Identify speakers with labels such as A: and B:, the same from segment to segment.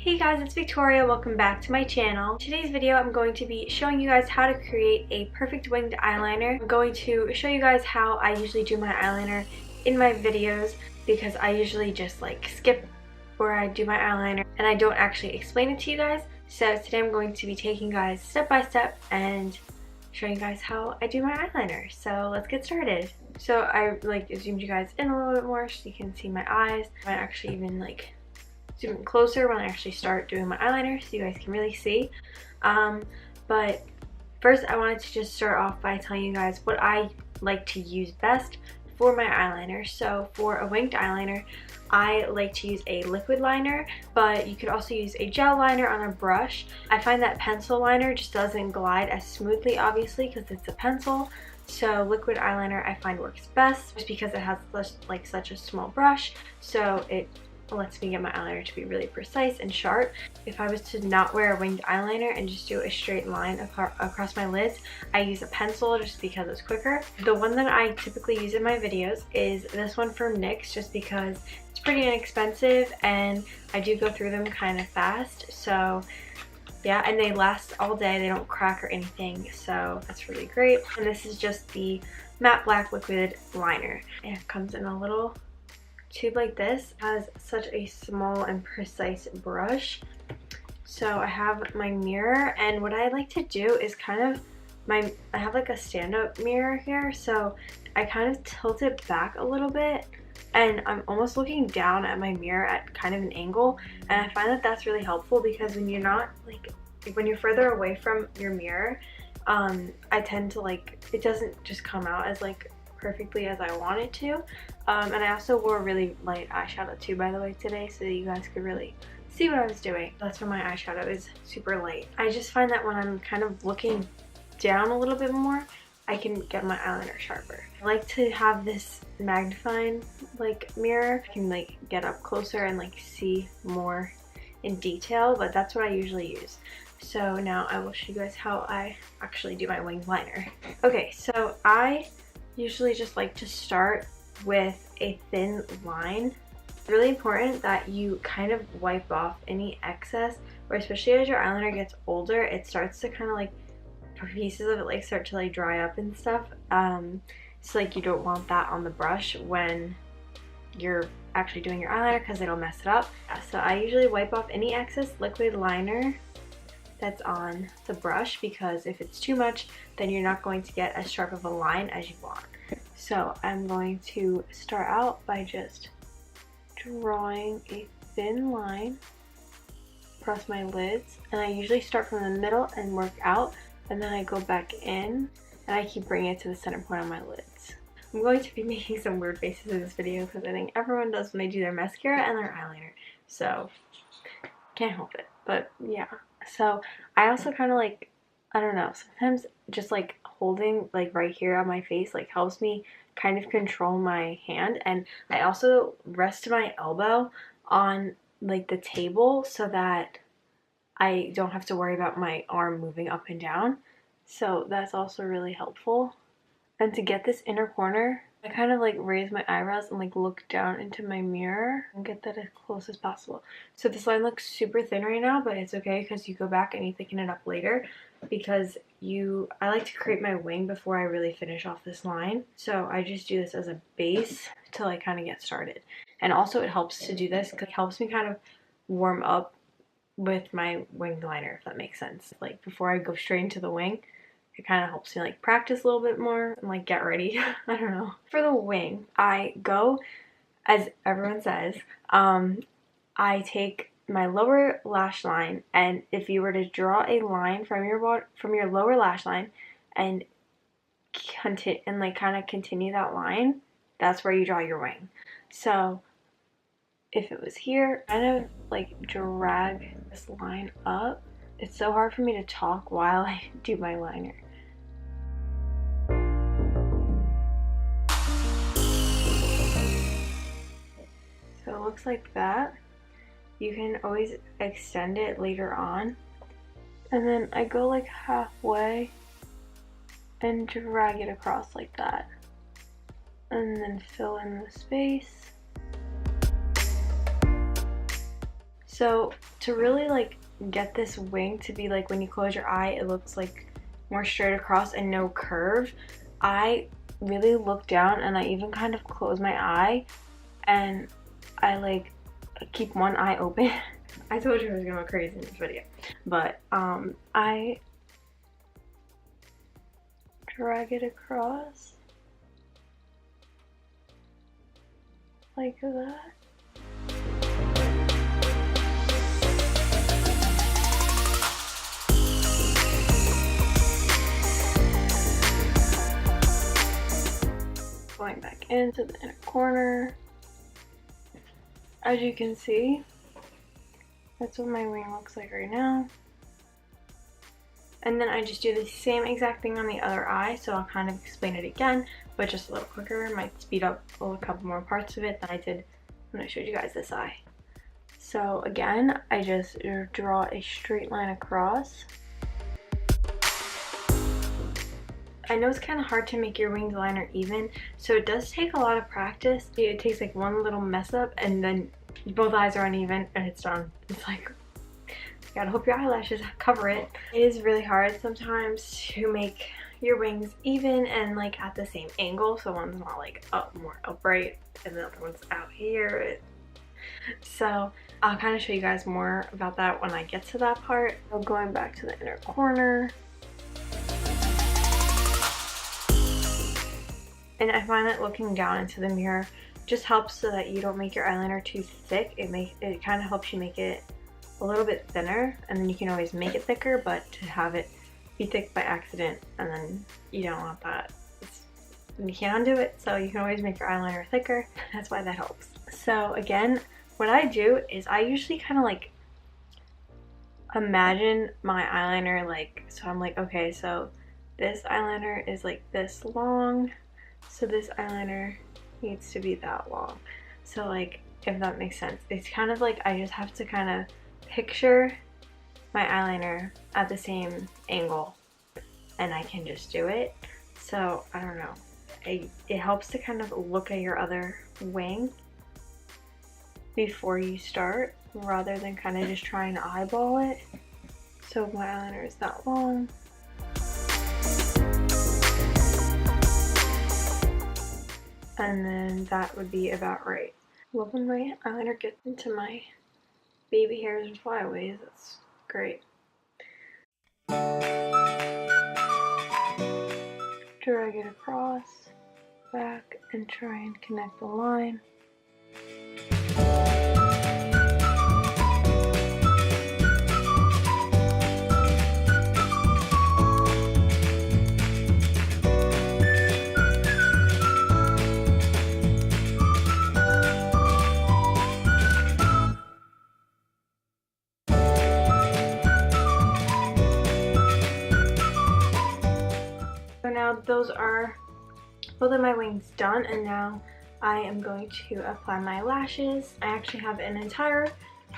A: Hey guys, it's Victoria. Welcome back to my channel. In today's video, I'm going to be showing you guys how to create a perfect winged eyeliner. I'm going to show you guys how I usually do my eyeliner in my videos because I usually just like skip where I do my eyeliner and I don't actually explain it to you guys. So today I'm going to be taking you guys step by step and showing you guys how I do my eyeliner. So let's get started. So I zoomed you guys in a little bit more so you can see my eyes. I actually even zoom in closer when I actually start doing my eyeliner so you guys can really see. But first I wanted to just start off by telling you guys what I like to use best for my eyeliner. So for a winged eyeliner, I like to use a liquid liner, but you could also use a gel liner on a brush. I find that pencil liner just doesn't glide as smoothly, obviously, because it's a pencil. So liquid eyeliner I find works best just because it has such a small brush, so it lets me get my eyeliner to be really precise and sharp. If I was to not wear a winged eyeliner and just do a straight line across my lids, I use a pencil just because it's quicker. The one that I typically use in my videos is this one from NYX just because it's pretty inexpensive and I do go through them kind of fast. So yeah, and they last all day, they don't crack or anything, so that's really great. And this is just the matte black liquid liner. And it comes in a little tube like this. It has such a small and precise brush. So I have my mirror, and what I like to do is I have like a stand-up mirror here, so I kind of tilt it back a little bit and I'm almost looking down at my mirror at kind of an angle, and I find that that's really helpful because when you're not when you're further away from your mirror, I tend to it doesn't just come out as perfectly as I want it to. And I also wore really light eyeshadow too, by the way, today, so that you guys could really see what I was doing. That's why my eyeshadow is super light. I just find that when I'm kind of looking down a little bit more, I can get my eyeliner sharper. I like to have this magnifying mirror. I can get up closer and see more in detail, but that's what I usually use. So now I will show you guys how I actually do my winged liner. Okay, so I usually just like to start with a thin line. It's really important that you kind of wipe off any excess, or especially as your eyeliner gets older, it starts to kind of pieces of it start to dry up and stuff. So you don't want that on the brush when you're actually doing your eyeliner because it'll mess it up. So I usually wipe off any excess liquid liner that's on the brush, because if it's too much, then you're not going to get as sharp of a line as you want. So I'm going to start out by just drawing a thin line across my lids, and I usually start from the middle and work out, and then I go back in and I keep bringing it to the center point on my lids. I'm going to be making some weird faces in this video because I think everyone does when they do their mascara and their eyeliner, so can't help it. But yeah, so I also kind of I don't know, sometimes just holding right here on my face helps me kind of control my hand, and I also rest my elbow on the table so that I don't have to worry about my arm moving up and down. So that's also really helpful. And to get this inner corner, I kind of raise my eyebrows and look down into my mirror and get that as close as possible. So this line looks super thin right now, but it's okay because you go back and you thicken it up later, because I like to create my wing before I really finish off this line. So I just do this as a base to kind of get started. And also it helps to do this because it helps me kind of warm up with my winged liner, if that makes sense. Before I go straight into the wing, it kind of helps me practice a little bit more and get ready. I don't know. For the wing, I go, as everyone says, I take my lower lash line, and if you were to draw a line from your lower lash line and kind of continue that line, that's where you draw your wing. So if it was here, kind of drag this line up. It's so hard for me to talk while I do my liner. So it looks like that. You can always extend it later on. And then I go halfway and drag it across like that. And then fill in the space. So to really like get this wing to be like when you close your eye it looks like more straight across and no curve, I really look down and I even kind of close my eye and I like keep one eye open. I told you I was gonna go crazy in this video, but I drag it across like that. Going back into the inner corner. As you can see, that's what my wing looks like right now. And then I just do the same exact thing on the other eye, so I'll kind of explain it again, but just a little quicker. Might speed up a couple more parts of it than I did when I showed you guys this eye. So again, I just draw a straight line across. I know it's kind of hard to make your winged liner even, so it does take a lot of practice. It takes like one little mess up and then both eyes are uneven and it's done. It's like, you gotta hope your eyelashes cover it. It is really hard sometimes to make your wings even and like at the same angle, so one's not like up more upright and the other one's out here. So I'll kind of show you guys more about that when I get to that part. So going back to the inner corner. And I find that looking down into the mirror just helps so that you don't make your eyeliner too thick. It kind of helps you make it a little bit thinner, and then you can always make it thicker, but to have it be thick by accident, and then you don't want that. You can't undo it, so you can always make your eyeliner thicker. That's why that helps. So again, what I do is I usually kind of like imagine my eyeliner like, so I'm like, okay, so this eyeliner is like this long. So this eyeliner needs to be that long. So like, if that makes sense. It's kind of like I just have to kind of picture my eyeliner at the same angle and I can just do it. So I don't know. It helps to kind of look at your other wing before you start rather than kind of just trying to eyeball it. So if my eyeliner is that long, and then that would be about right. Love when my eyeliner gets into my baby hairs and flyaways. That's great. Drag it across, back, and try and connect the line. So now those are both of my wings done, and now I am going to apply my lashes. I actually have an entire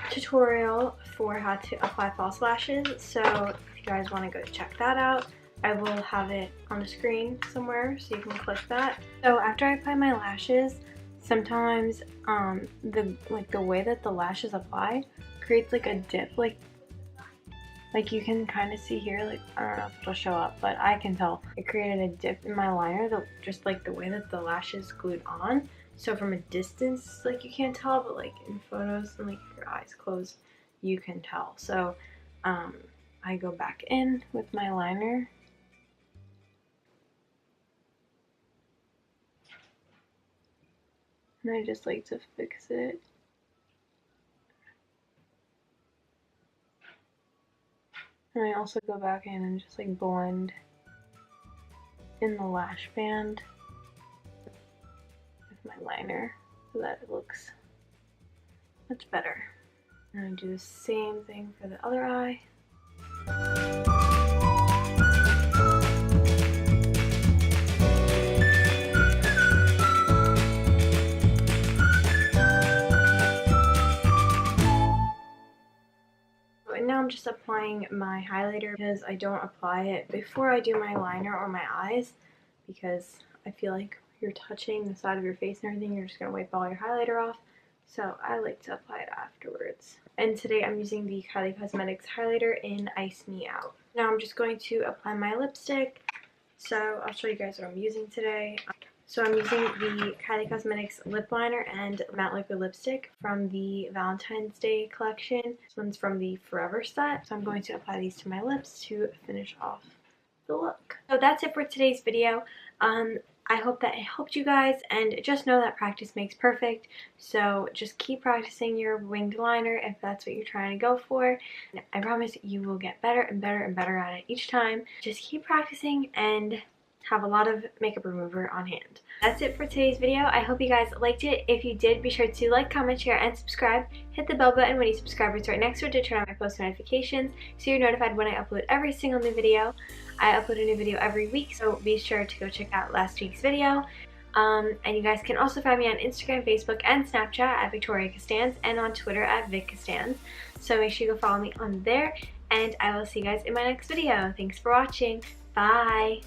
A: tutorial for how to apply false lashes, so if you guys want to go check that out, I will have it on the screen somewhere so you can click that. So after I apply my lashes, sometimes the way that the lashes apply creates like a dip, like you can kind of see here, like I don't know if it'll show up, but I can tell it created a dip in my liner, just like the way that the lashes glued on. So from a distance, like you can't tell, but like in photos and like your eyes closed, you can tell. So I go back in with my liner. And I just like to fix it. And I also go back in and just like blend in the lash band with my liner so that it looks much better. And I do the same thing for the other eye. Now I'm just applying my highlighter because I don't apply it before I do my liner or my eyes, because I feel like you're touching the side of your face and everything, you're just going to wipe all your highlighter off. so I like to apply it afterwards. And today I'm using the Kylie Cosmetics highlighter in Ice Me Out. Now I'm just going to apply my lipstick. So I'll show you guys what I'm using today. So I'm using the Kylie Cosmetics lip liner and matte liquid lipstick from the Valentine's Day collection. This one's from the Forever set. So I'm going to apply these to my lips to finish off the look. So that's it for today's video. I hope that it helped you guys, and just know that practice makes perfect. So just keep practicing your winged liner if that's what you're trying to go for. I promise you will get better and better and better at it each time. Just keep practicing and have a lot of makeup remover on hand. That's it for today's video. I hope you guys liked it. If you did, be sure to like, comment, share, and subscribe. Hit the bell button when you subscribe. It's right next to it to turn on my post notifications so you're notified when I upload every single new video. I upload a new video every week, so be sure to go check out last week's video. And you guys can also find me on Instagram, Facebook, and Snapchat at Victoria Costanz, and on Twitter at Vic Costanz. So make sure you go follow me on there, and I will see you guys in my next video. Thanks for watching. Bye!